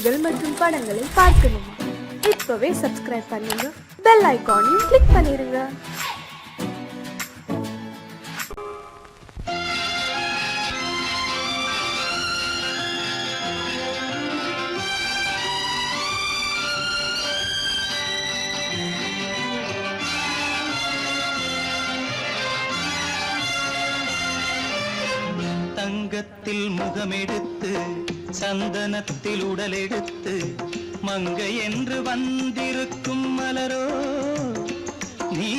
நிகழ்ச்சிகள் மற்றும் படங்களை பார்க்கணுமா? இப்பவே சப்ஸ்கிரைப் பண்ணுங்க, பெல் ஐகானையும் கிளிக் பண்ணிருங்க. தங்கத்தில் முகமெடுத்து சந்தனத்தில் உடலெடுத்து மங்கை என்று வந்திருக்கும் மலரோ, நீ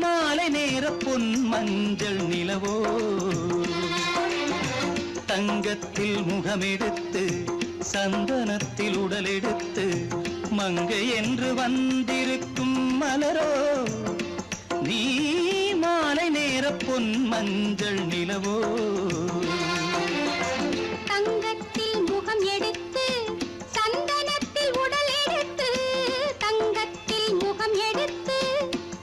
மாலை நேர பொன் மஞ்சள் நிலவோ. தங்கத்தில் முகமெடுத்து சந்தனத்தில் உடலெடுத்து மங்கை என்று வந்திருக்கும் மலரோ, நீ மாலை நேர பொன் மஞ்சள் நிலவோ. தங்கத்தில் முகம் எடுத்து சந்தனத்தில் உடல் எடுத்து, தங்கத்தில் முகம் எடுத்து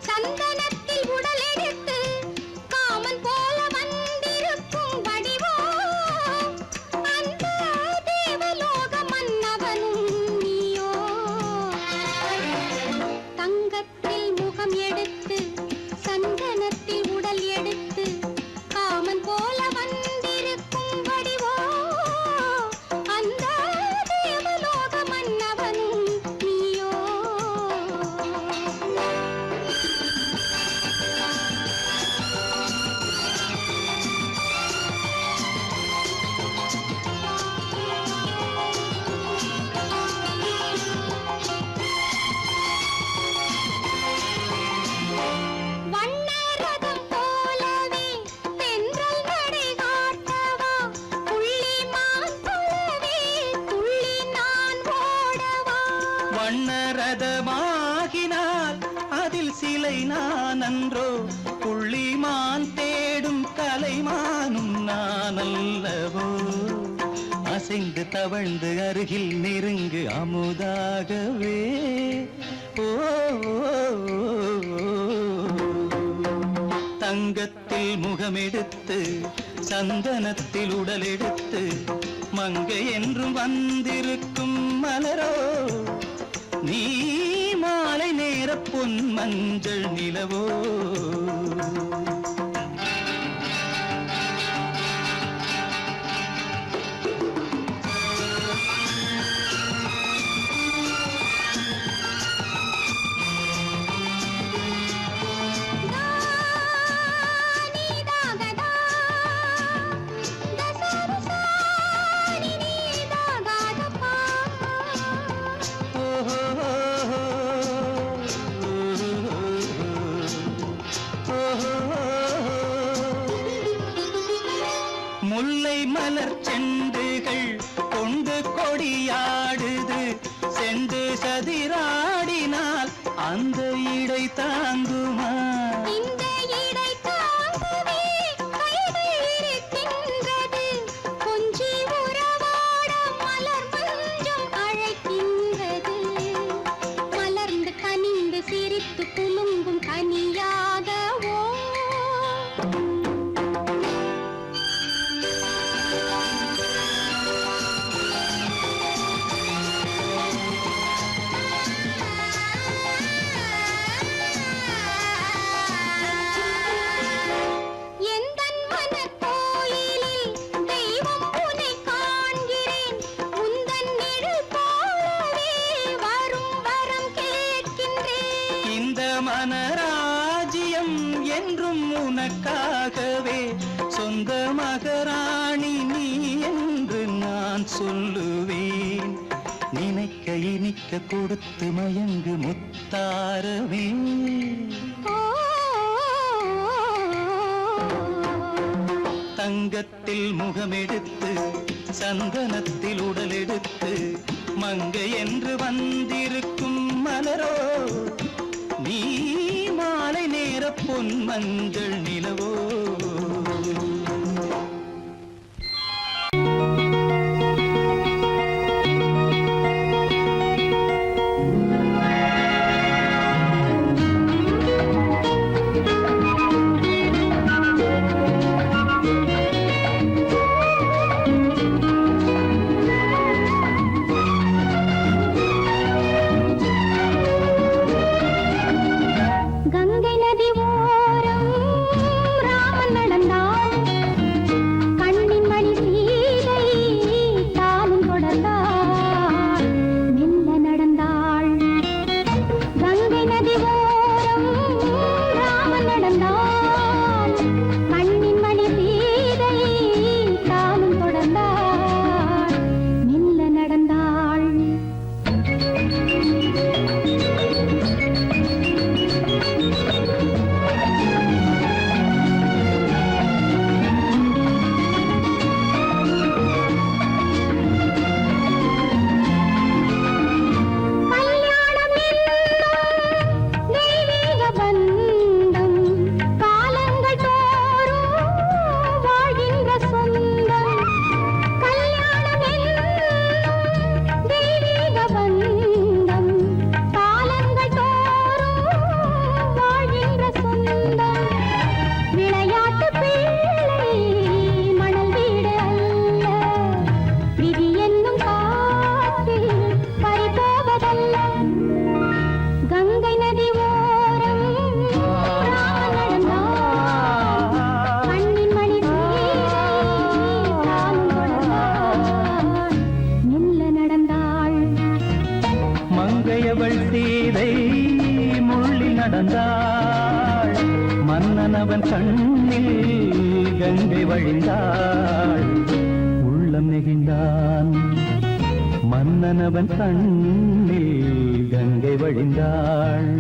சந்தனத்தில் உடல் எடுத்து காமன் போல வந்திருக்கும் வடிவோ, அந்த தேவலோக மன்னவனும் நீயோ. தங்கத்தில் முகம் எடுத்து சந்தனத்தில் உடல் எடுத்து காமன் போல வந்திருக்கும் வடிவோ, அந்த தேவலோக மன்னவனும் நீயோ. வண்ணரதம் போலவே தென்றல் நடை காட்டவா, புள்ளிமான் போலவே துள்ளி நான் ஓடவா. வண்ணரதமாகினால் அதில் சிலை நான் அன்றோ, புள்ளிமான் தேடும் கலைமானும் நான் அல்லவோ. அசைந்து தவழ்ந்து அருகில் நெருங்கு அமுதாகவே. ஓ, தங்கத்தில் முகமெடுத்து சந்தனத்தில் உடலெடுத்து மங்கை என்றும் வந்திருக்கும் மலரோ, நீ மாலை நேர பொன் மஞ்சள் நிலவோ. நீதாகதா தசரசா நீதாகதப்பா. முல்லை மலர் செண்டுகள் கொண்டு கொடியாடுது, செண்டு சதிராடினால் அந்த இடை தாங்குமா? இந்த இடை தாங்கவே கைகள் இருக்கின்றது, கொஞ்சி உறவாட மலர் மஞ்சம் அழைக்கின்றது. மலர்ந்து கனிந்து சிரித்து குலுங்கும் கனியாகவோ. எந்தன் மனக்கோயிலில் தெய்வம் உன்னை காண்கிறேன், உந்தன் நிழல் போலவே வரும் வரம் கேட்கின்றேன். இந்த மனராஜ்யம் என்றும் உனக்காகவே, சொந்த மகராணி நீ என்று நான் சொல்லுவேன். நினைக்க இனிக்க கொடுத்து மயங்கு முத்தாரவே. தங்கத்தில் முகமெடுத்து சந்தனத்தில் உடலெடுத்து மங்கை என்று வந்திருக்கும் மலரோ, நீ மாலை நேர பொன் மஞ்சள் நிலவோ. நடந்தாள் மன்னனவன் கண்ணில் கங்கை வழிந்தாள் உள்ளம் நெகிழ்ந்தான் மன்னனவன் கண்ணில் கங்கை வழிந்தாள்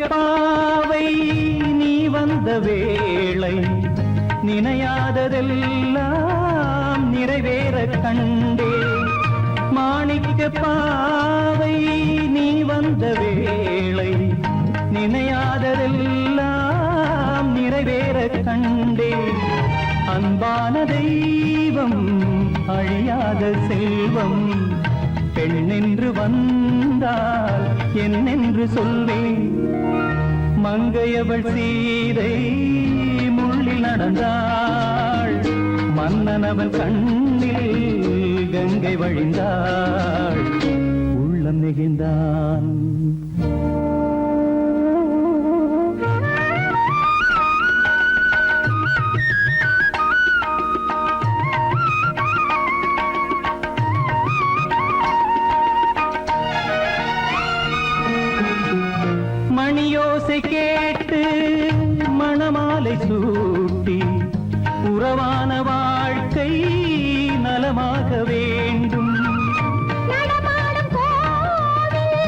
பாவை நீ வந்த வேளை நினையாததெல்லாம் நிறைவேற கண்டே மாணிக்க பாவை நீ வந்த வேளை நினையாததெல்லாம் நிறைவேற கண்டே அன்பான தெய்வம் அழியாத செல்வம் பெண்ணென்று வந்தால் என்னென்று சொல்வேன் மங்கையவள் சீதை முள்ளில் நடந்தாள் மன்னனவன் கண்ணில் கங்கை வழிந்தாள் உள்ளம் நெகிழ்ந்தான் மணியோசை கேட்டு மணமாலை சூட்டி உறவான வாழ்க்கை நலமாக வேண்டும் நடமாடும் கோவில்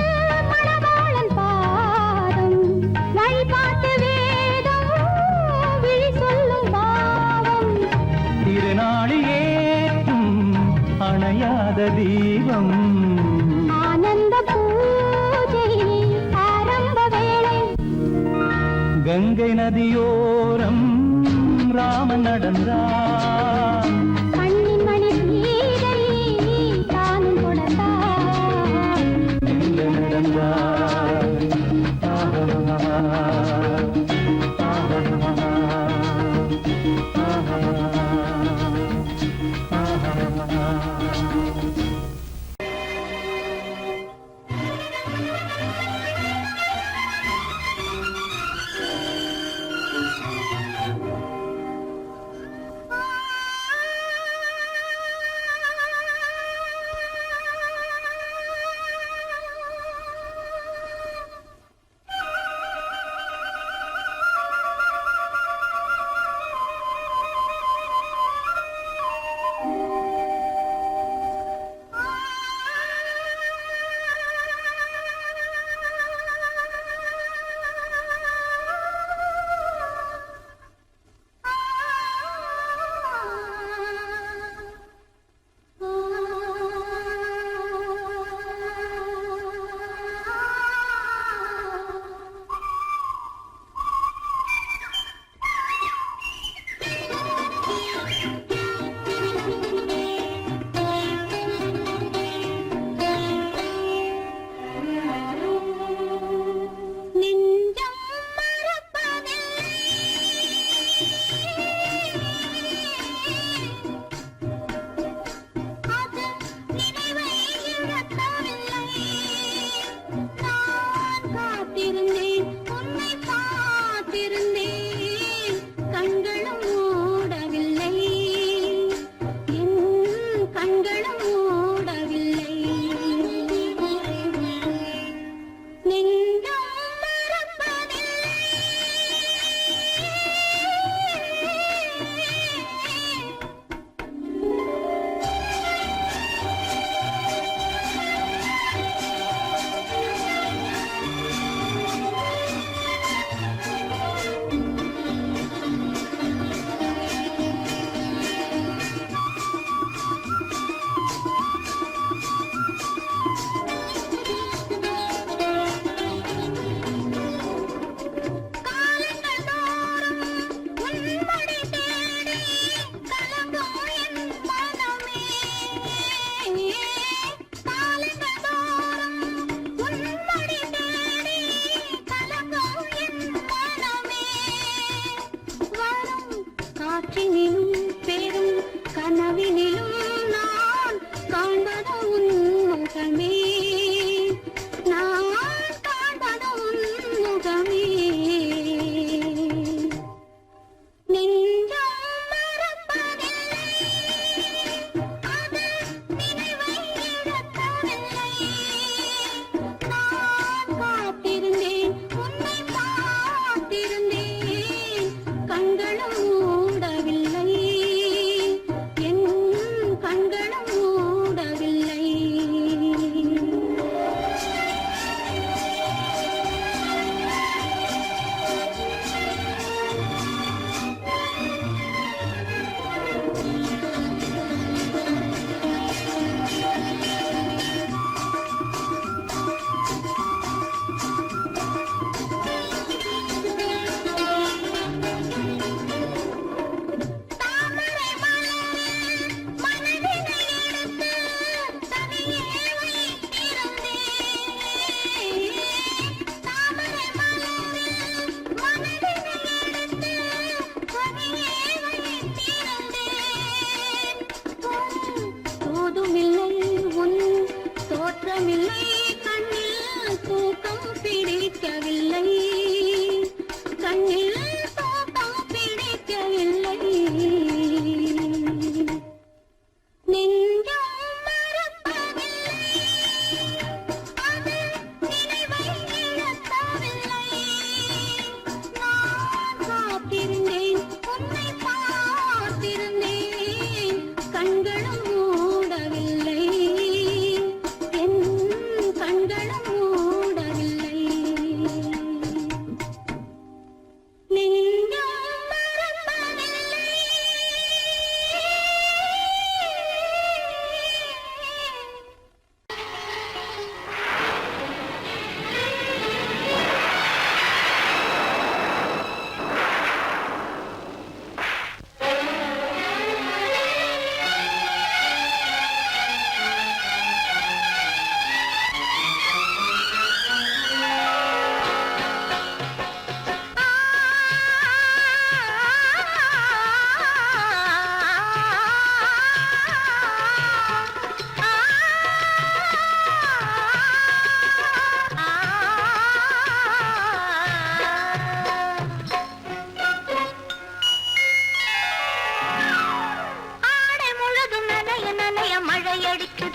மணவாளன் பாதம் வழிபாட்டு வேதம் விழி சொல்லும் பாவம் திருநாளில் ஏற்றும் அணையாத தீபம் ஆனந்த பூஜை ஆரம்ப வேளை கங்கை நதியோரம் ராமன் நடந்தான் கண்ணின் மணி சீதை தானும் கொடுத்தார் மெல்ல நடந்தான்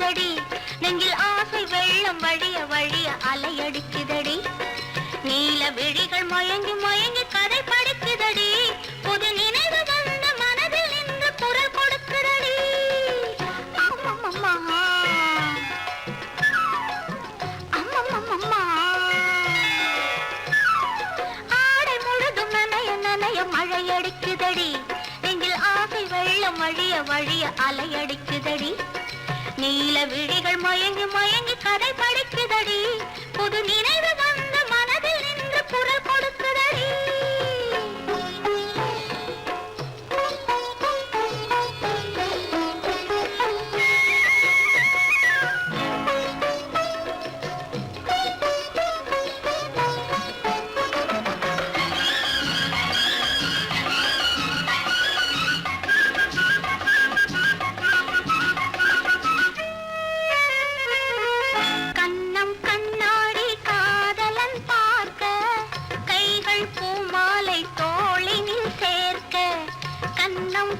அலையடிக்குதடி நெஞ்சில் ஆசை வெள்ளம் வழிய வழிய அலையடிக்குதடி நீல விழிகள் மயங்கி மயங்கி கதை படிக்குதடி புது நினைவு வந்த மனதில் நின்று குரல் கொடுக்குதடி அம்மம்மா அம்மம்மா ஆடை முழுதும் நனைய நனைய மழையடிக்குதடி நெஞ்சில் ஆசை வெள்ளம் வழிய வழிய அலையடிக்குதடி நீல விழிகள் மயங்கி மயங்கி கதை படிக்குதடி புது நினைவு வந்த மனதில் நின்று குரல் கொடுக்குதடி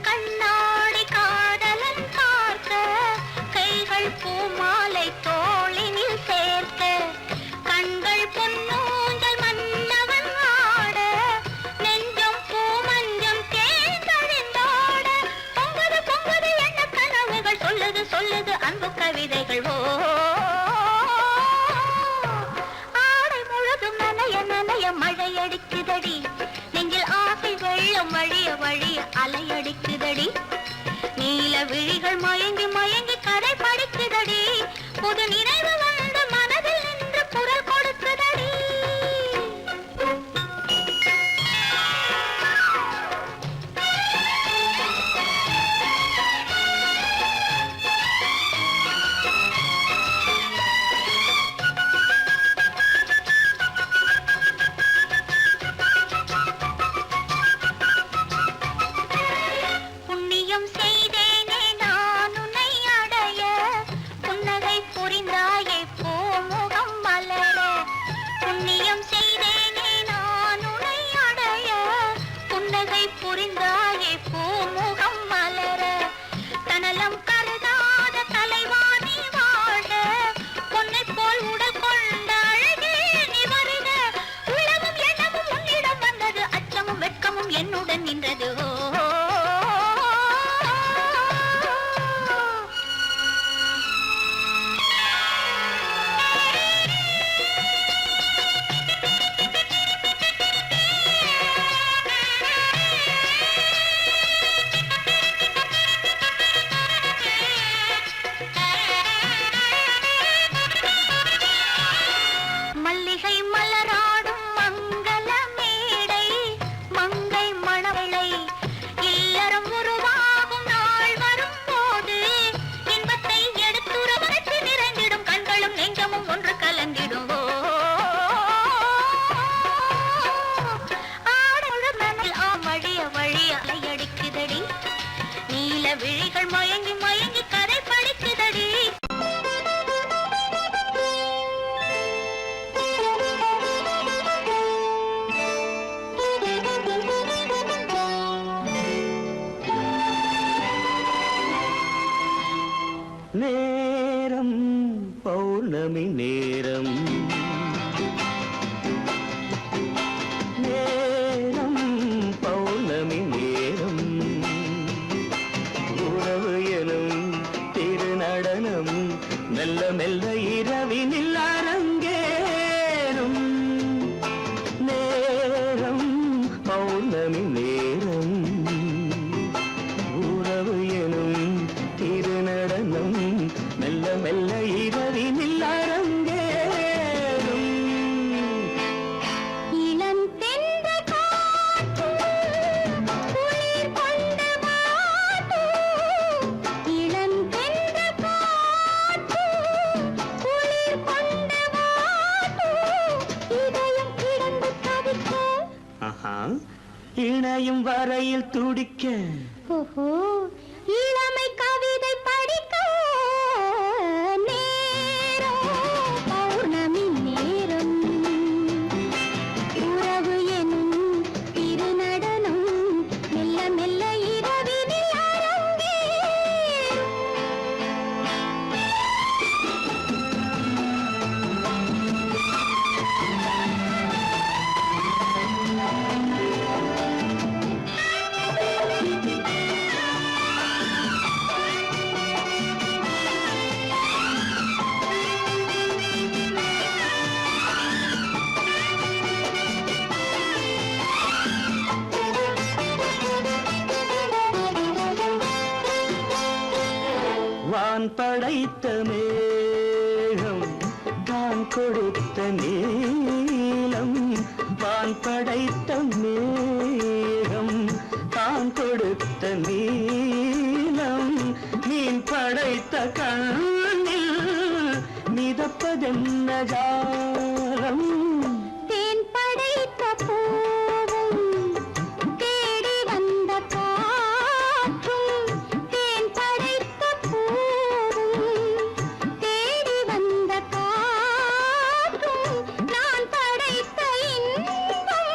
கண்ணாடி காதலன் பார்க்க கைகள் பூமாலை தோளினில் சேர்க்க கண்கள் பொன்னூஞ்சல் மன்னவன் ஆட நெஞ்சம் பூமஞ்சம் தேர்ந்தழிந்தோட பொங்குது பொங்குது என்ன கனவுகள் சொல்லுது சொல்லுது அன்பு கவிதைகள் ஓ ஆடை முழுதும் நனைய நனைய மழையடிக்குதடி நெஞ்சில் ஆசை வெள்ளம் வழிய வழிய அலையடிக்குதடி நீல விழிகள் மயங்கி மயங்கி கதை படிக்குதடி புது நினைவு வந்த மனதில் நின்று குரல் கொடுக்குதடி புரிந்தாயே பூமுகம் மலர தனலம் கருதாத தலைவாணி வாழ பொன்னை போல் உடல் கொண்ட அழகே நீ வருக உலகம் எண்ணமும் உன்னிடம் வந்தது அச்சமும் வெட்கமும் என்னுடன் நின்றது மல்லிகை மலராடும் மங்கள மேடை மங்கை மணவளை இல்லறம் உருவாகும் நாள் வரும் போது இன்பத்தை எடுத்துற வரைத்து நிறைந்திடும் கண்களும் நெஞ்சமும் ஒன்று கலந்திடும் ஆடமுழு மணல் வழிய வழிய அலையடிக்குதடி நீல விழிகள் மயங்கி மயங்கி கதை படிக்குதடி நேரம் பௌர்ணமி நேரம் நேரம் பௌர்ணமி நேரம் உறவு எனும் திருநடனம் மெல்ல மெல்ல இரவினில் அரங்கேறும் நேரம் பௌர்ணமி நேரம் உறவு எனும் திருநடனம் மெல்ல மெல்ல இரவினில் அரங்கேறும் இளம் தென்ற காற்று குளிர் கொண்ட வாட்டு இளம் தென்ற காற்று குளிர் கொண்ட வாட்டு இதயம் கிடந்து தவிக்க இணையும் வரையில் துடிக்க ஓஹோ இளமை கவிதை படிக்க நேரம் பௌர்ணமி நேரம் உறவு எனும் திருநடனம் மெல்ல மெல்ல இரவினில் அரங்கேறும் படைத்த மேகம் தான் கொடுத்த நீலம் வான் படைத்த மேகம் தான் கொடுத்த நீலம் மீன் படைத்த கண்ணில் மிதப்பதென்ன ஜாலம் தேன் படைத்த பூவும் தேடி வந்த காற்றும் தேன் படைத்த பூவும் தேடி வந்த காற்றும் நான் படைத்த இன்பம்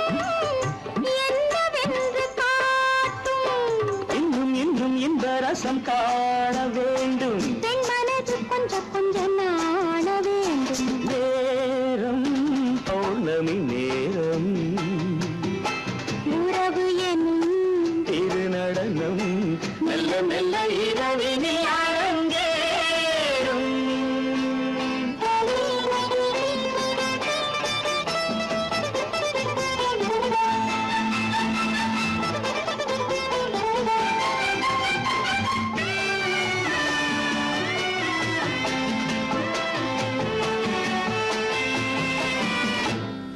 என்னவென்று காட்டும் இன்னும் இன்னும் இன்ப ரசம் காண வேண்டும் பெண் மனது கொஞ்சம் கொஞ்சம் நாண வேண்டும் நேரம் பௌர்ணமி நேரம் உறவு எனும் திருநடனம் மெல்ல மெல்ல இரவினில் அரங்கேறும்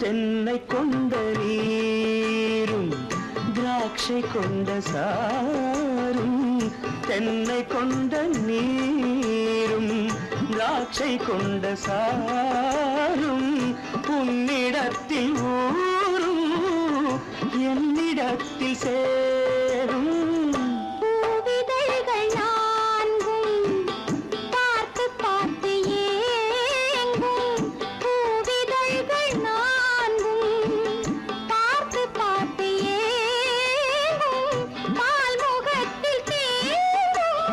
தென்னை கொண்ட நீரும் திராட்சை கொண்ட சாரும் தென்னை கொண்ட நீரும் திராட்சை கொண்ட சாரும் உன்னிடத்தில் ஊரும் என்னிடத்தில் சேரும் பூவிதழ்கள் நான்கும் பார்த்து பார்த்து ஏங்கும் பூவிதழ்கள் நான்கும் பார்த்து பார்த்து ஏங்கும் பால்முகத்தில் தேங்கும்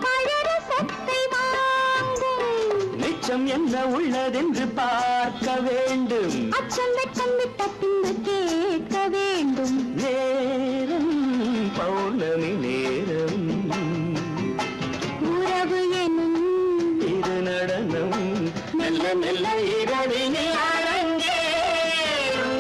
பழரசத்தை வாங்கும் நிச்சம் என்ன உள்ளதென்று பார்க்க வேண்டும் அச்சம் வெச்சம் விட்ட பின்பு கேட்க வேண்டும் நேரம் பௌர்ணமி நேரம் உறவு எனும் இது நடனம் மெல்ல மெல்ல இரவினில் அரங்கேறும்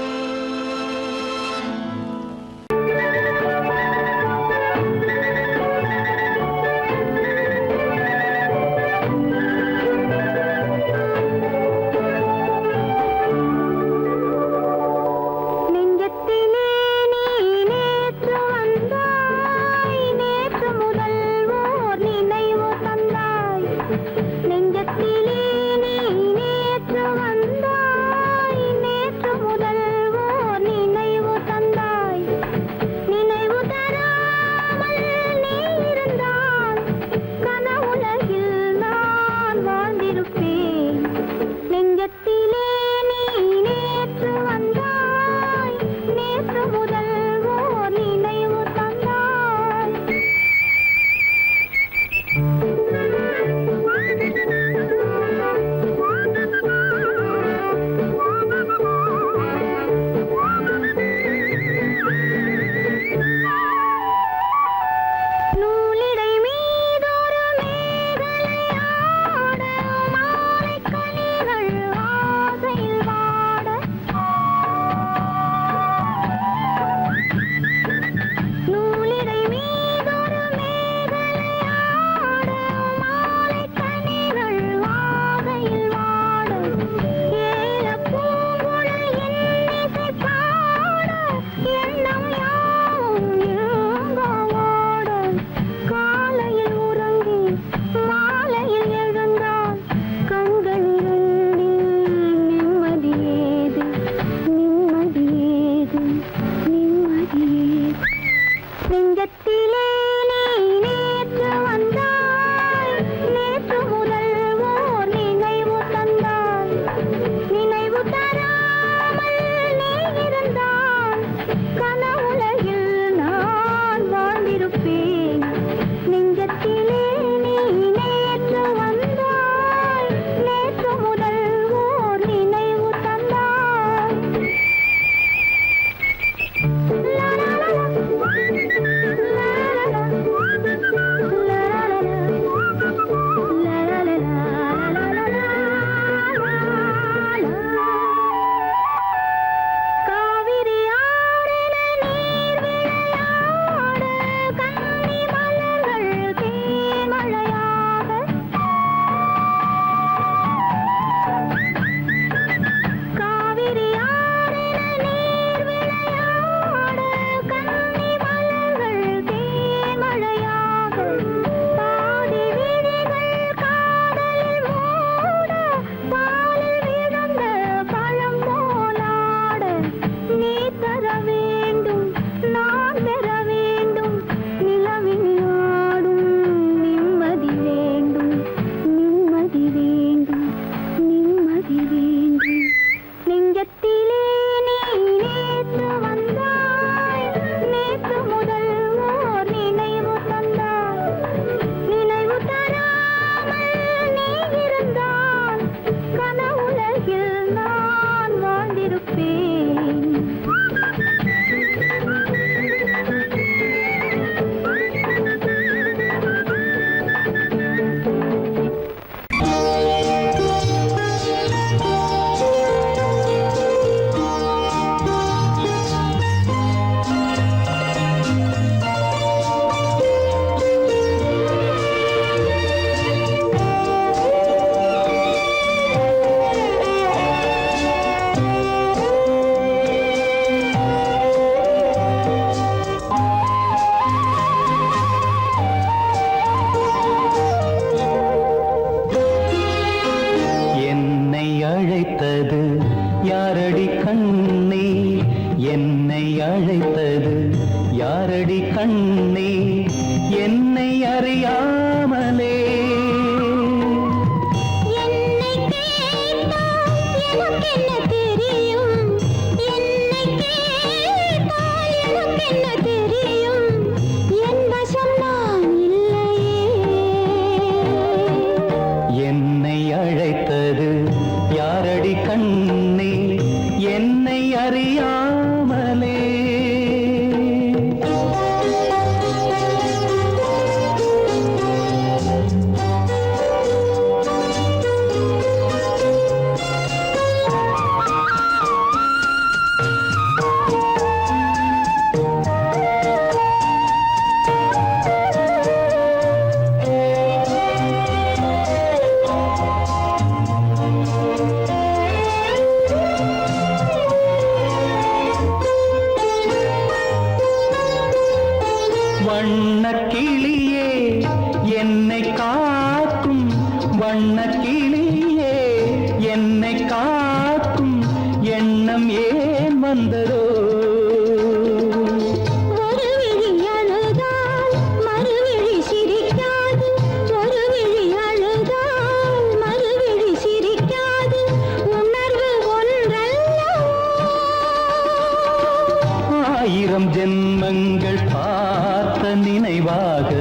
நெஞ்சத்திலே நீ நேற்று வந்தாய் நேற்று முதல் ஓர் நினைவு தந்தாய் நெஞ்சத்திலே நீ நேற்று வண்ணக்கிளியே என்னை காக்கும் எண்ணம் ஏன் வந்ததோ? ஒரு விழி அழுதால் மறுவிழி சிரிக்காது, ஒரு விழி அழுதால் மறுவிழி சிரிக்காது, உணர்வு ஒன்றல்லவோ. ஆயிரம் ஜென்மங்கள் பார்த்த நினைவாக,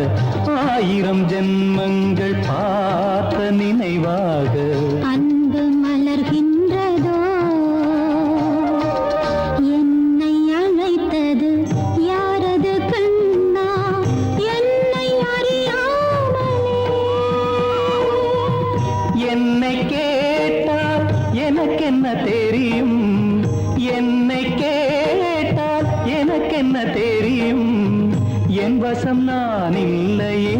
ஆயிரம் ஜென்மங்கள் பார்த்த நினைவாக அன்பு மலர்கின்றதோ, என்னை அழைத்தது யாரது கண்ணா, என்னை அறியாமலே. என்னை கேட்டால் எனக்கென்ன தெரியும், என்னை கேட்டால் எனக்கென்ன தெரியும், என் வசம் நான் இல்லையே.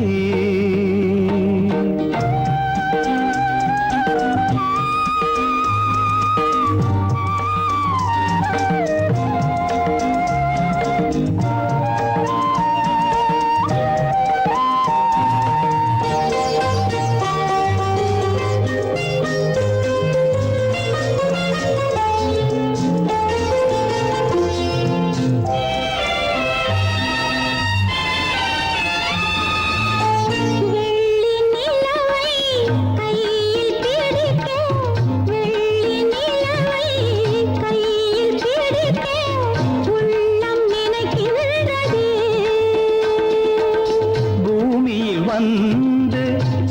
வந்து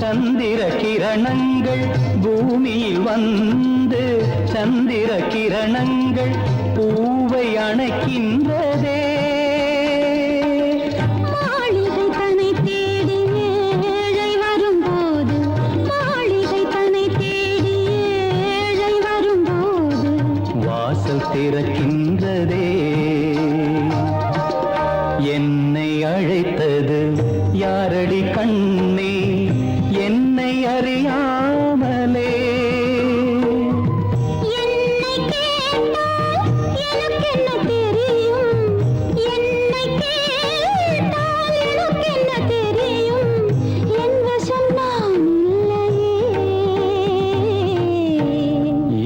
சந்திர கிரணங்கள், பூமியில் வந்து சந்திர கிரணங்கள் பூவை அணைக்கின்றதே. மாளிகை தன்னை தேடி ஏழை வரும்போது, மாளிகை தன்னை தேடி ஏழை வரும்போது வாசல் திறக்கின்றதே. என்னை அழைத்தது யாரடி கண்ணே, என்னை அறியாமலே. என்னை கேட்டால் எனக்கென்ன தெரியும், என்னை கேட்டால் எனக்கென்ன தெரியும், என் வசம் நான் இல்லையே.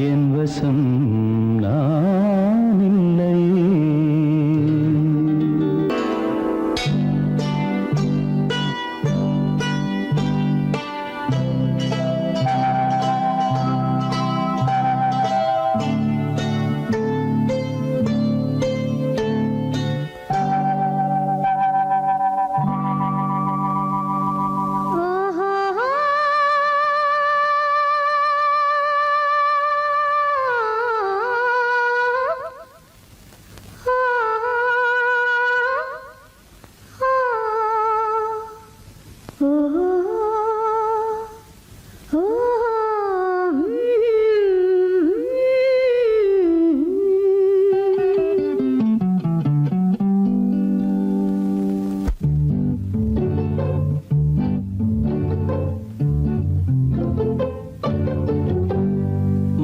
என் வசம் நான் இல்லையே.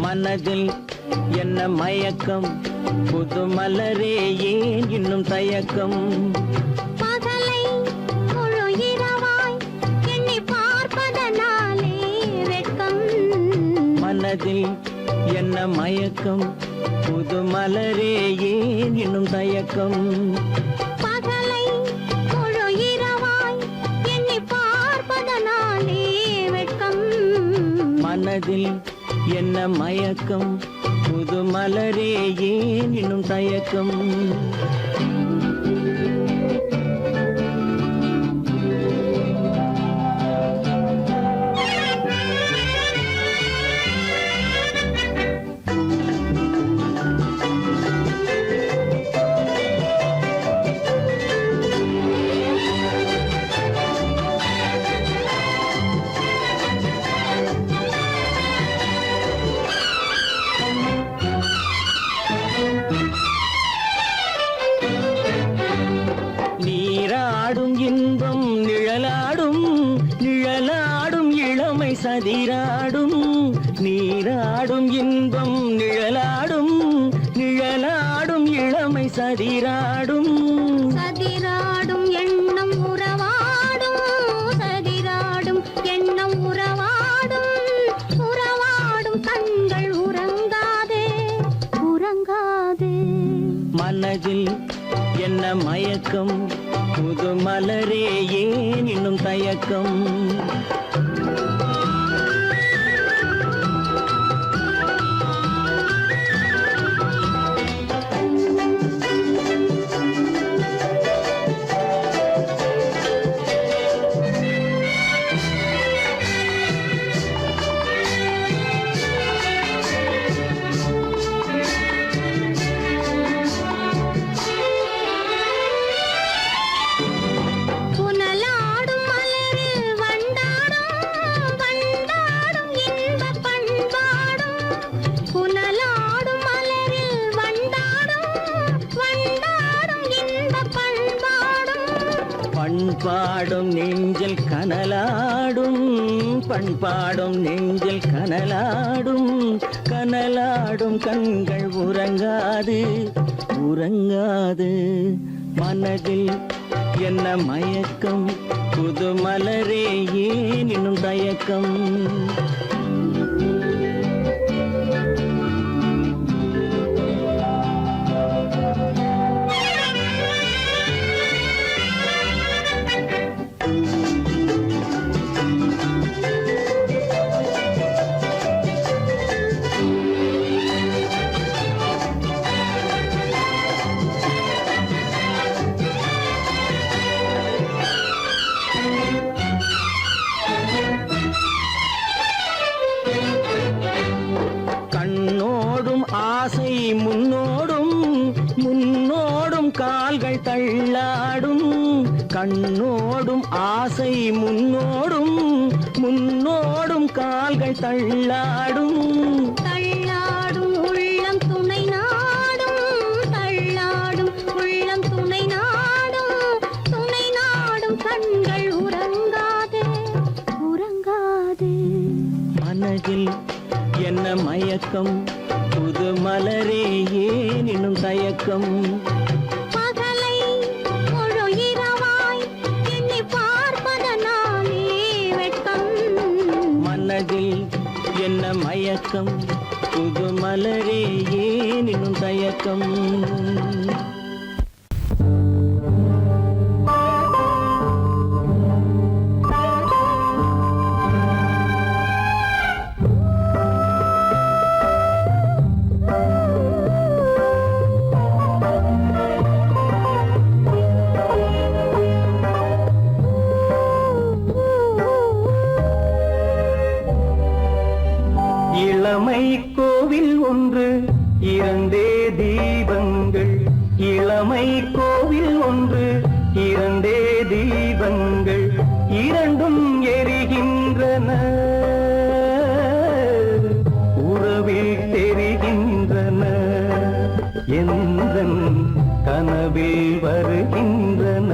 மனதில் என்ன மயக்கம், புது மலரே ஏன் இன்னும் தயக்கம்? பகலை முழு இரவாய் எண்ணி பார்ப்பதனாலே வெட்கம். மனதில் என்ன மயக்கம், புது மலரே ஏன் இன்னும் தயக்கம்? பகலை முழு இரவாய் எண்ணி பார்ப்பதனாலே வெட்கம். மனதில் என்ன மயக்கம், புது மலரே ஏன் இன்னும் தயக்கம்? நீராடும் இன்பம் நிழலாடும், நிழலாடும் இளமை சதிராடும். நீராடும் இன்பம் நிழலாடும், நிழலாடும் இளமை சதிராடும். சதிராடும் எண்ணம் உறவாடும், சதிராடும் எண்ணம் உறவாடும். மயக்கம் புது மலரே ஏன் இன்னும் தயக்கம் பண்பாடும் நெஞ்சில் கனலாடும் பண்பாடும் நெஞ்சில் கனலாடும் கனலாடும் கண்கள் உறங்காது உறங்காது மனதில் என்ன மயக்கம் புது மலரே ஏன் இன்னும் தயக்கம் ஆசை முன்னோடும் முன்னோடும் கால்கள் தள்ளாடும் கண்ணோடும் ஆசை முன்னோடும் முன்னோடும் கால்கள் தள்ளாடும் தள்ளாடும் உள்ளம் துணை நாடும் தள்ளாடும் உள்ளம் துணை நாடும் கண்கள் உறங்காது உறங்காது மனதில் என்ன மயக்கம் புது மலரே ஏன் இன்னும் தயக்கம் பகலை முழு இரவாய் எண்ணி பார்ப்பதனாலே வெட்கம் மனதில் என்ன மயக்கம் புது மலரே ஏன் இன்னும் தயக்கம் இளமை கோவில் ஒன்று இரண்டே தீபங்கள் இளமை கோவில் ஒன்று இரண்டே தீபங்கள் இரண்டும் எரிகின்றன உறவில் தெரிகின்றன எந்தன் கனவில் வருகின்றன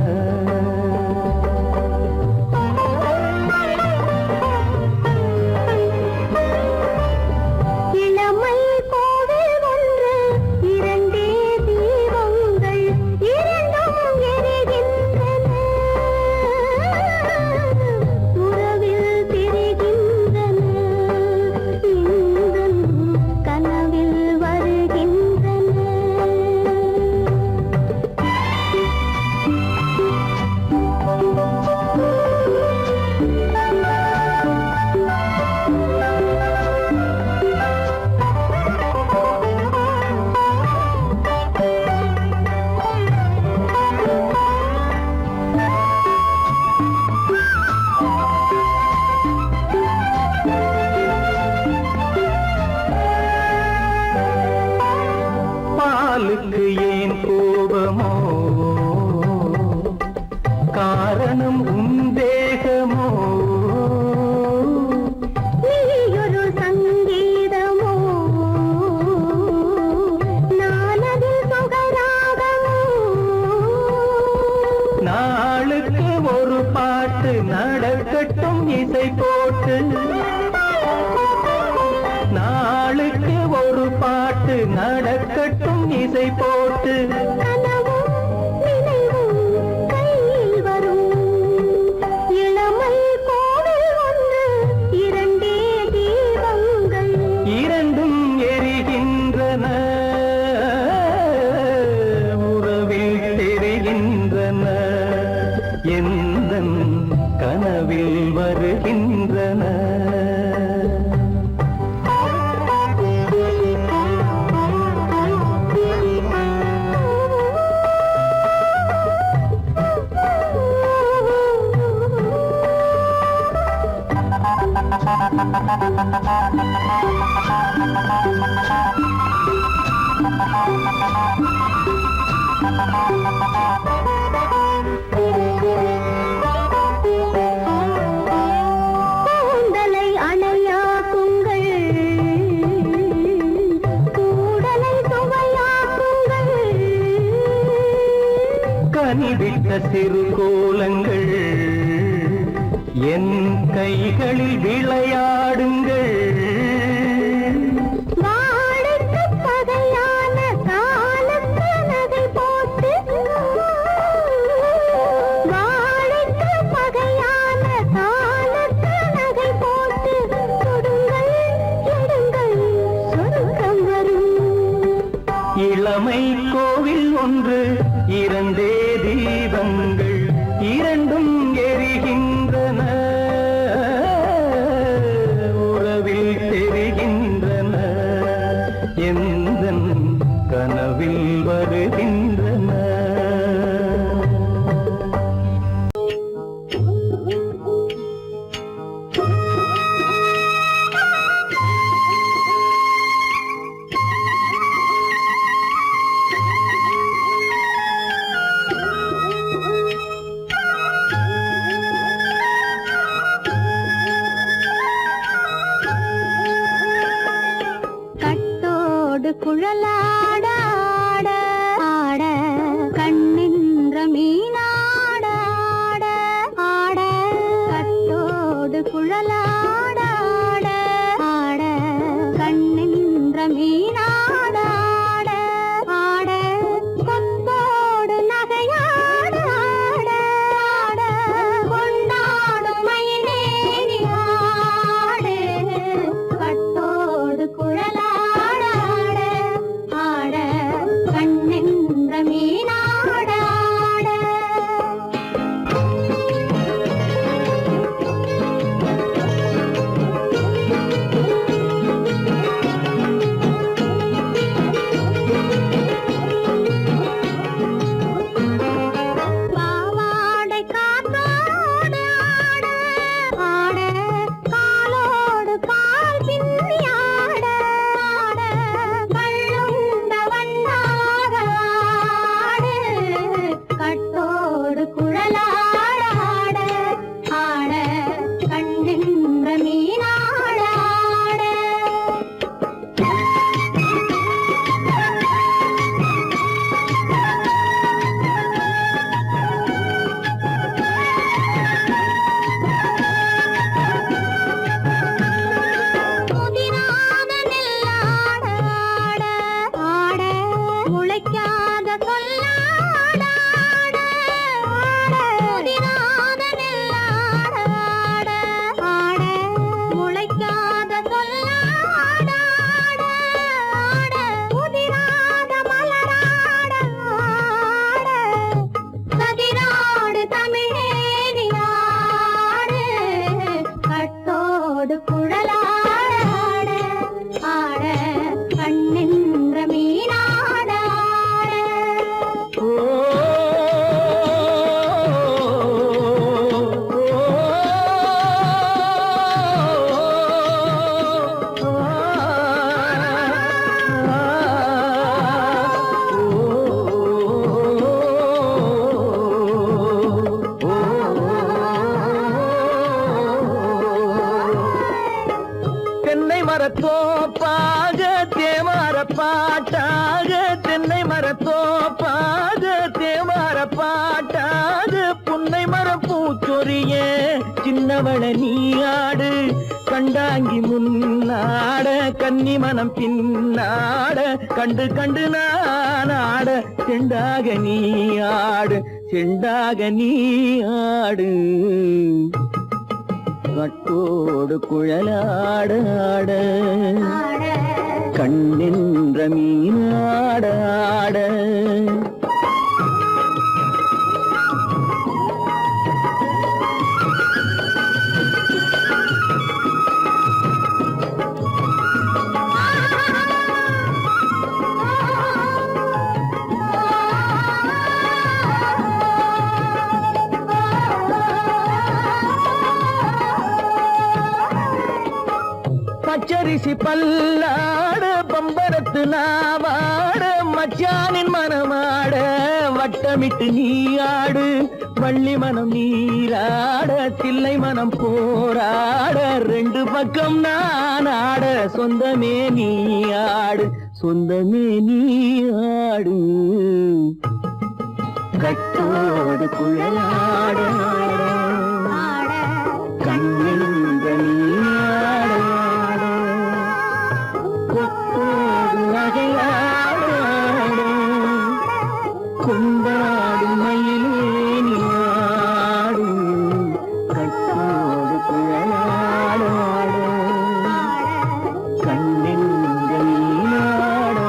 பாலுக்கு ஏன் கோபமோ காரணம் உந்தேகமோ நீயொரு சங்கீதமோ நானது சுகராகமோ நாளுக்கு ஒரு பாட்டு நடக்கட்டும் இசை போட்டு நாளுக்கு ஒரு பாட்டு நடக்கட்டும் இசை போட்டு கனவும் நினைவும் கையில் வரும் இளமை கோவில் ஒன்று இரண்டே தீபங்கள் இரண்டும் எரிகின்றன உறவில் தெரிகின்றன கூந்தலை அணையாக்குங்கள், கூடலை சுவையாக்குங்கள். கனிவிட்ட சிறு கோலங்கள் என் கைகளில் விளையாடுங்கள். வாழைக்கு பகையான காலத்து நகை போட்டு, வாழைக்கு பகையான காலத்து நகை போட்டு தொடுங்கள், எடுங்கள், சொர்க்கம் வரும். இளமை கோவில் ஒன்று, இரண்டே தீபங்கள், இரண்டும் எரிகின்றன, உறவில் தெரிகின்றன, எந்தன் கனவில் வருகின்றன. கட்டோடு குழலாட ஆட ஆட, கண்ணின்ற மீனாட ஆட ஆட. கட்டோடு குழலாட ஆட ஆட, கண்ணின்ற மீனாட ஆட ஆட. கொத்தோடு நகையாட ஆட ஆட, கொண்டாடும் மயிலேறி ஆடு. கட்டோடு குழலாட ஆட ஆட, கண்ணின்ற மீனாட ஆட. பாவாடை காத்தோடு ஆட ஆட, காலோடு கால் பின்னி ஆட ஆட. கள்ளுண்ட வண்ணாக ஆடு, கட்டோடு குழலாட ஆட ஆட, கண்ணின்ற மீனாட ஆட. முதிராத நெல்லாட ஆட ஆட, முளைக்காத சொல்லாட ஆட ஆட. முதிராத நெல்லாட ஆட ஆட, முளைக்காத சொல்லாட ஆட ஆட. முதிராத மலராட ஆட, கதிராடு தமிழேறி ஆடு. கட்டோடு குழலாட ஆட ஆட, கண்ணின்ற மீனாட ஆட. தென்னை மரத்தோப்பாக தேமார பாட்டாக, தென்னை மரத்தோப்பாக தேமார பாட்டாக, புன்னை மரம் பூச்சொரிய சின்னவள நீயாடு. கண்டாங்கி முன்னாட, கன்னி மனம் பின்னாட, கண்டு கண்டு நானாட, செண்டாக நீயாடு, செண்டாக நீயாடு. கட்டோடு குழலாட ஆட, கண்ணின்ற மீனாட ஆட. பச்சரிசி பல்லாடு பம்பரத்து நாவாடு மச்சானின் மனமாட வட்டமிட்டு நீ ஆடு வள்ளி மனம் நீராட தில்லை மனம் போராட ரெண்டு பக்கம் நான் ஆட சொந்தமே நீ ஆடு சொந்தமே நீ ஆடு கட்டோடு குழலாட கண்ணின்ற நீயாட கொத்தோடு நகையாட கொண்டாடு மயிலே நீயாடு கட்டோடு குழலாட கண்ணின்ற நீயாட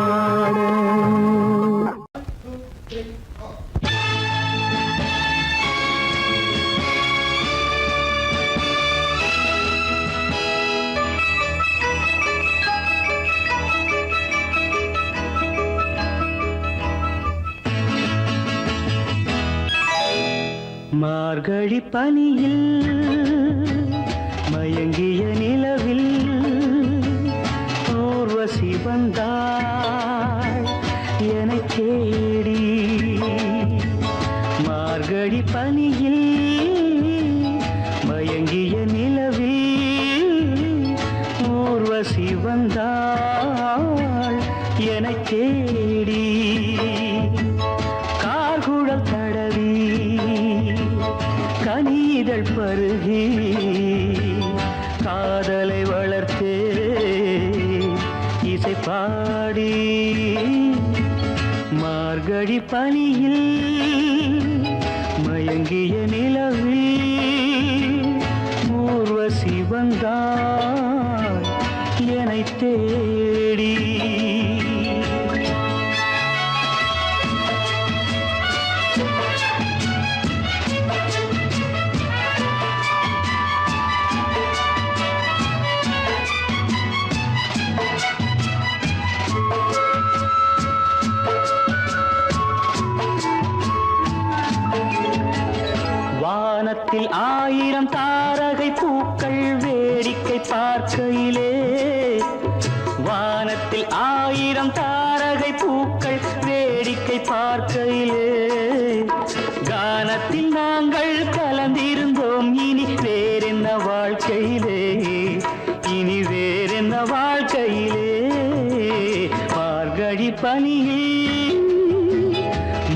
மார்கழி பனியில் மயங்கிய நிலவில் ஊர்வசி வந்தாள் என்னை தேடி மார்கழி பனியில் மயங்கிய நிலவில் ஊர்வசி வந்தாள் என்னை தேடி கார்குழல் தடவி கனிதழ் பருகி காதலை வளர்த்தே இசை பாடி மார்கழி பனியில் மயங்கிய நிலவில் ஊர்வசி வந்தாள் என்னை தேடி வானத்தில் 1000 தாரகை பூக்கள் வேடிக்கை பார்க்கையிலே வானத்தில் 1000 தாரகை பூக்கள் வேடிக்கை பார்க்கையிலே கானத்தில் நாங்கள் கலந்திருந்தோம் இனி வேறென்ன வாழ்க்கையிலே இனி வேறென்ன வாழ்க்கையிலே மார்கழி பனியில்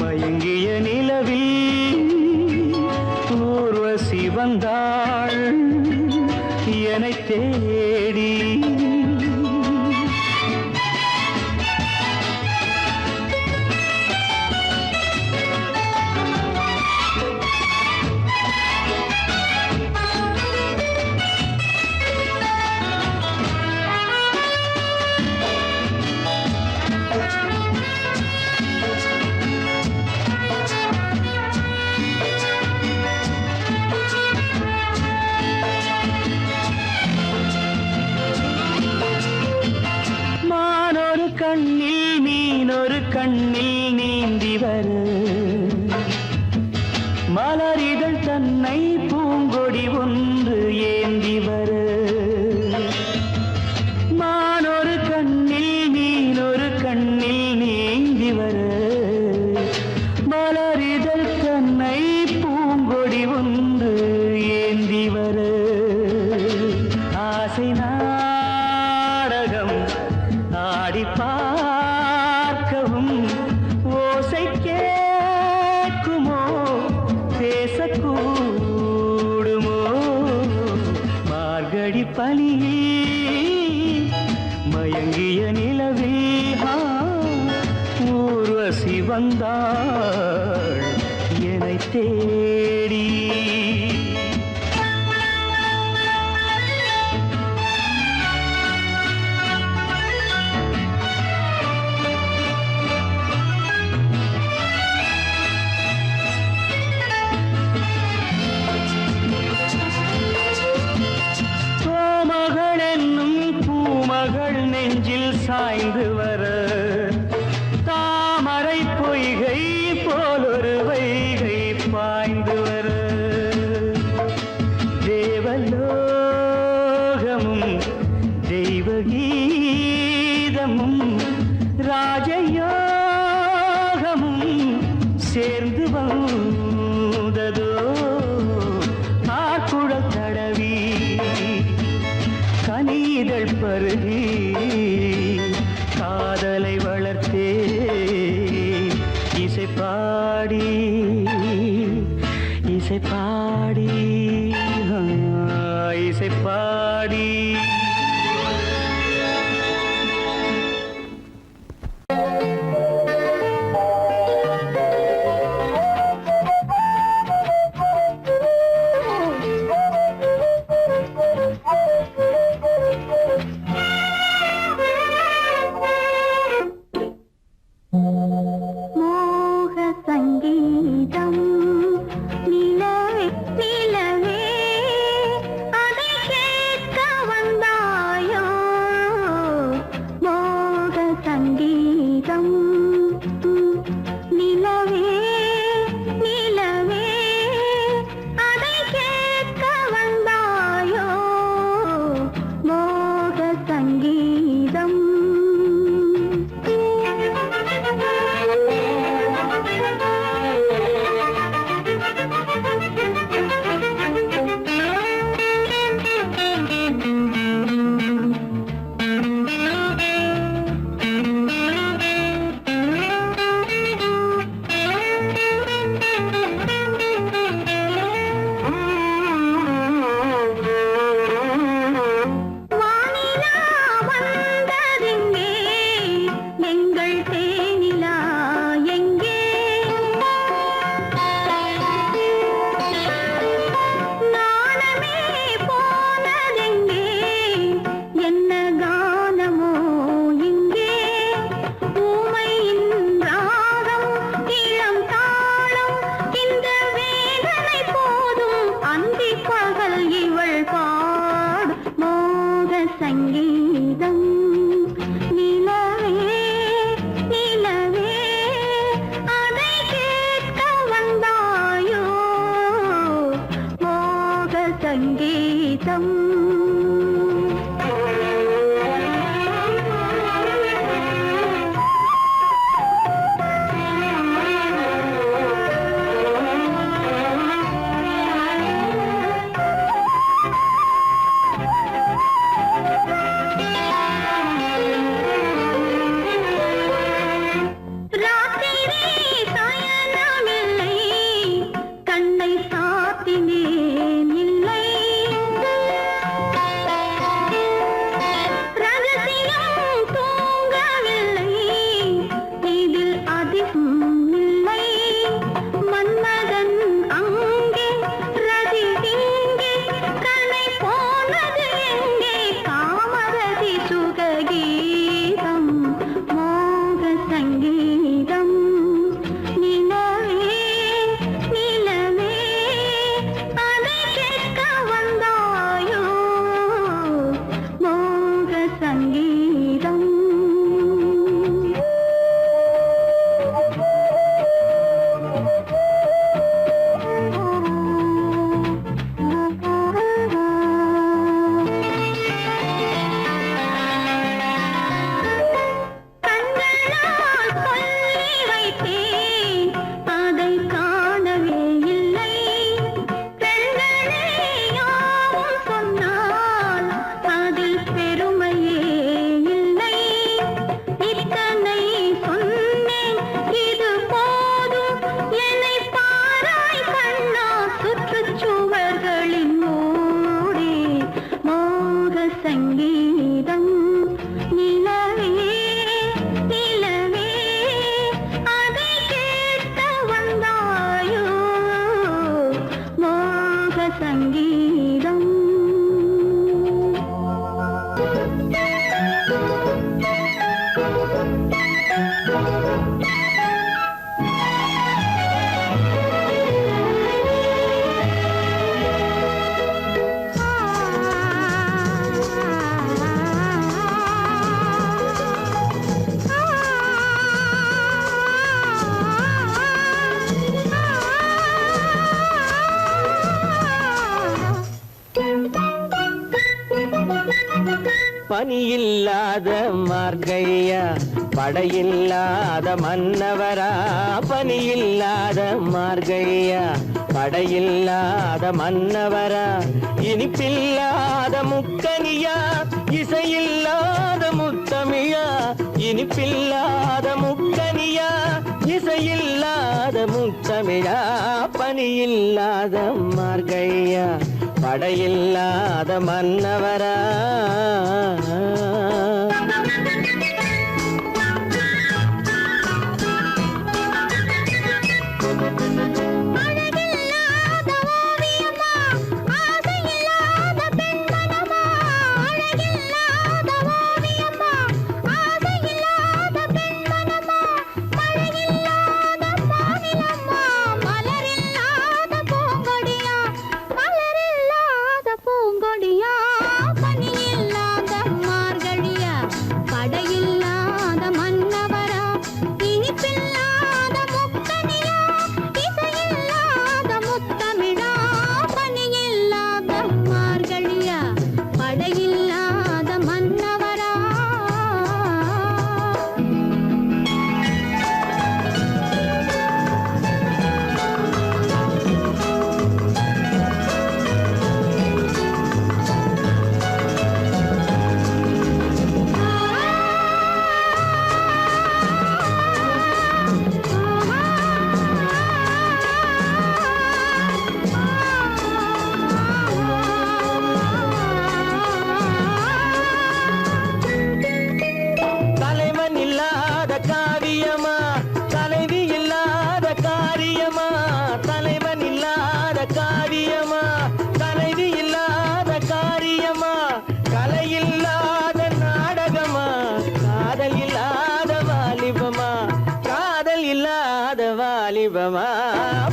மயங்கிய நிலவில் ஊர்வசி வந்தாள் என்னை தேடி கண்ணில் மீனொரு கண்ணில் நீந்தி வர மலரிதழ் தன்னை பூங்கொடி ஒன்று ஏந்தி வர மானொரு கண்ணில் மீனொரு கண்ணில் நீந்தி வர மலரிதழ் தன்னை பூங்கொடி ஒன்று ஏந்தி வர ஆசை நாடகம் ஆடி பார்க்கவும் ஓசை கேட்குமோ பேசக்கூடுமோ மார்கழி பனியில் மயங்கிய நிலவில் ஊர்வசி வந்தாள் என்னை தேடி மகள் நெஞ்சில் சாய்ந்து வர தாமரை பொய்கை போலொரு வைகை பாய்ந்து வர தேவலோகமும் தெய்வ கீதமும் ராஜயோகமும் சேர்ந்து வந்ததோ காக்குழல் தடவி கனிதழ் பருகி காதலை வளர்த்தே இசை பாடி இசை பாடி இசை பாடி பனியில்லாத மார்கழியா படையில்லாத மன்னவரா பனியில்லாத மார்கழியா படையில்லாத மன்னவரா இனிப்பில்லாத முக்கனியா இசையில்லாத முத்தமிழா இனிப்பில்லாத முக்கனியா இசையில்லாத முத்தமிழா பனியில்லாத மார்கழியா படையில்லாத மன்னவரா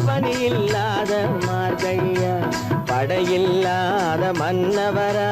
பனியில்லாத மார்கழியா படையில்லாத மன்னவரா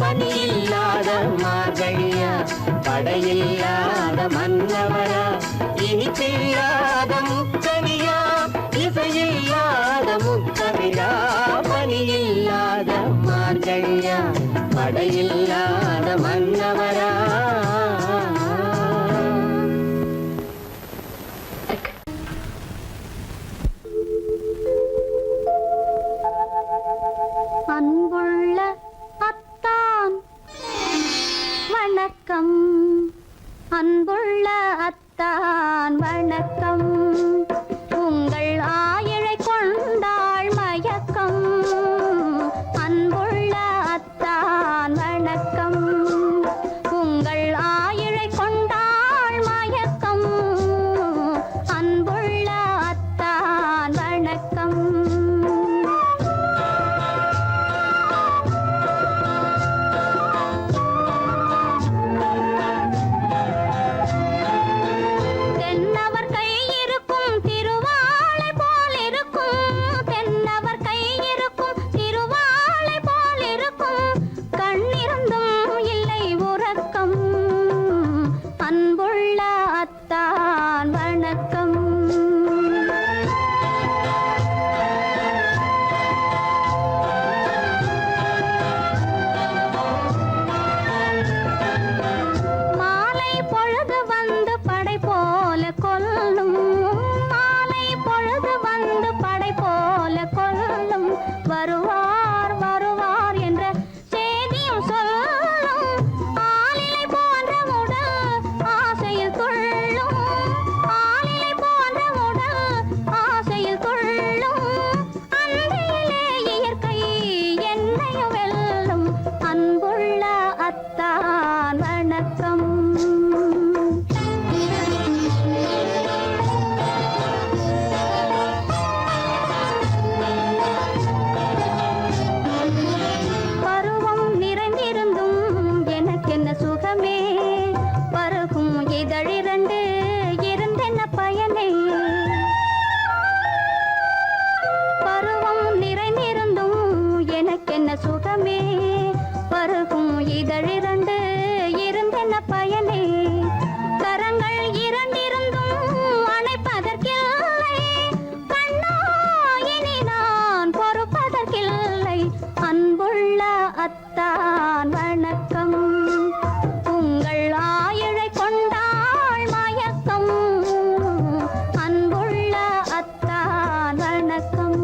பனியில்லாத மார்கழியா படையில்லாத மன்னவரா இனிப்பில்லாத முக்கனியா இசையில்லாத முத்தமிழா பனியில்லாத மார்கழியா படையில்லாத மன்னவரா அன்புள்ள அத்தான் வணக்கம் அன்புள்ள அத்தான் வணக்கம் உங்கள் ஆயிழை கொண்டாள் மயக்கம் அன்புள்ள அத்தான் வணக்கம் உங்கள் ஆயிழை கொண்டாள் மயக்கம் அன்புள்ள அத்தான் வணக்கம் மயக்கமே பருகும் இதழிரண்டு இருந்தென்ன பயனே கரங்கள் இரண்டிருந்தும் அணைப்பதற்கில்லை கண்ணா இனி நான் பொறுப்பதற்கில்லை அன்புள்ள அத்தான் வணக்கம் உங்கள் ஆயுளை கொண்டாள் மயக்கம் அன்புள்ள அத்தான் வணக்கம்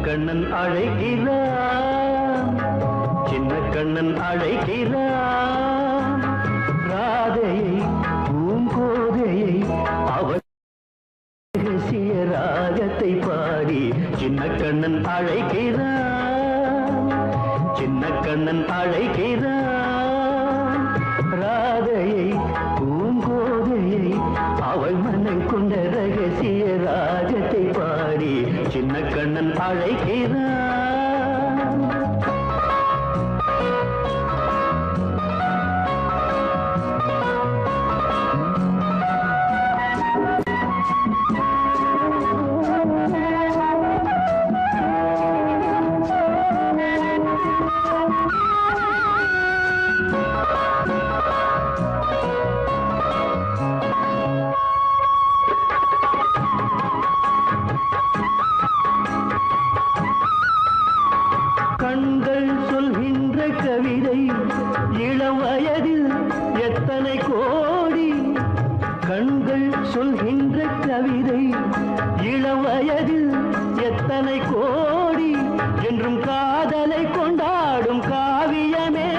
கண்ணன் அழைக்கிறான் சின்ன கண்ணன் அழைக்கிறான் ராதையை பூங்கோதையை அவள் ரகசிய ராகத்தை பாடி சின்ன கண்ணன் அழைக்கிறான் சின்ன கண்ணன் அழைக்கிறான் ராதையை பூங்கோதையை அவள் மனம் கொண்ட ரகசிய ராகத்தை பாடி சின்ன கண்ணன் அழைக்கிறான் கண்கள் சொல்கின்ற கவிதை இளம் வயதில் எத்தனை கோடி கண்கள் சொல்கின்ற கவிதை இளம் வயதில் எத்தனை கோடி என்றும் காதலை கொண்டாடும் காவியமே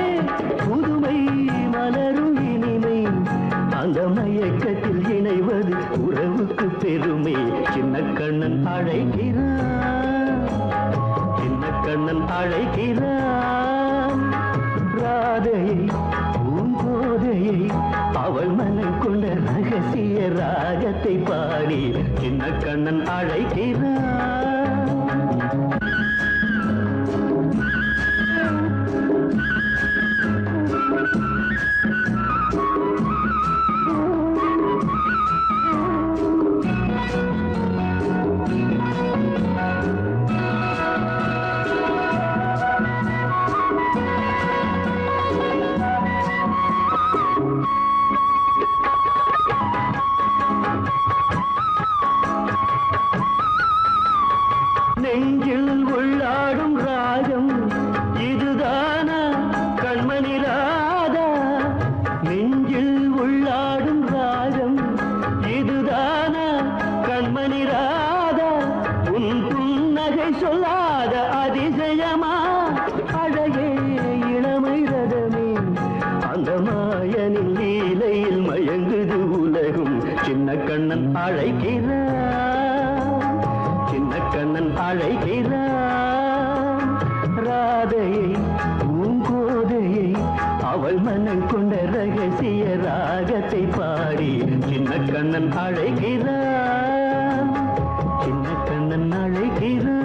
புதுமை மலரும் இனிமை அந்த மயக்கத்தில் இணைவது உறவுக்கு பெருமை சின்ன கண்ணன் அழைக்கிறான் சின்ன கண்ணன் அழைக்கிறான் ராதையை பூங்கோதையை அவள் மனம் கொண்ட ரகசிய ராகத்தை பாடி சின்ன கண்ணன் அழைக்கிறான் நெஞ்சில் உள்ளாடும் ராகம் இதுதானா கண்மணி ராதா நெஞ்சில் உள்ளாடும் ராகம் இதுதானா கண்மணி ராதா உன் புன்னகை சொல்லாத அதிசயமா அழகே இளமை ரதமே அந்த மாயனின் லீலையில் மயங்குது உலகும் சின்ன கண்ணன் அழைக்கிறான் சின்ன கண்ணன் அழைக்கிறான் ராதையை பூங்கோதையை அவள் மனம் கொண்ட ரகசிய ராகத்தை பாடி சின்ன கண்ணன் அழைக்கிறான் சின்ன கண்ணன் அழைக்கிறான்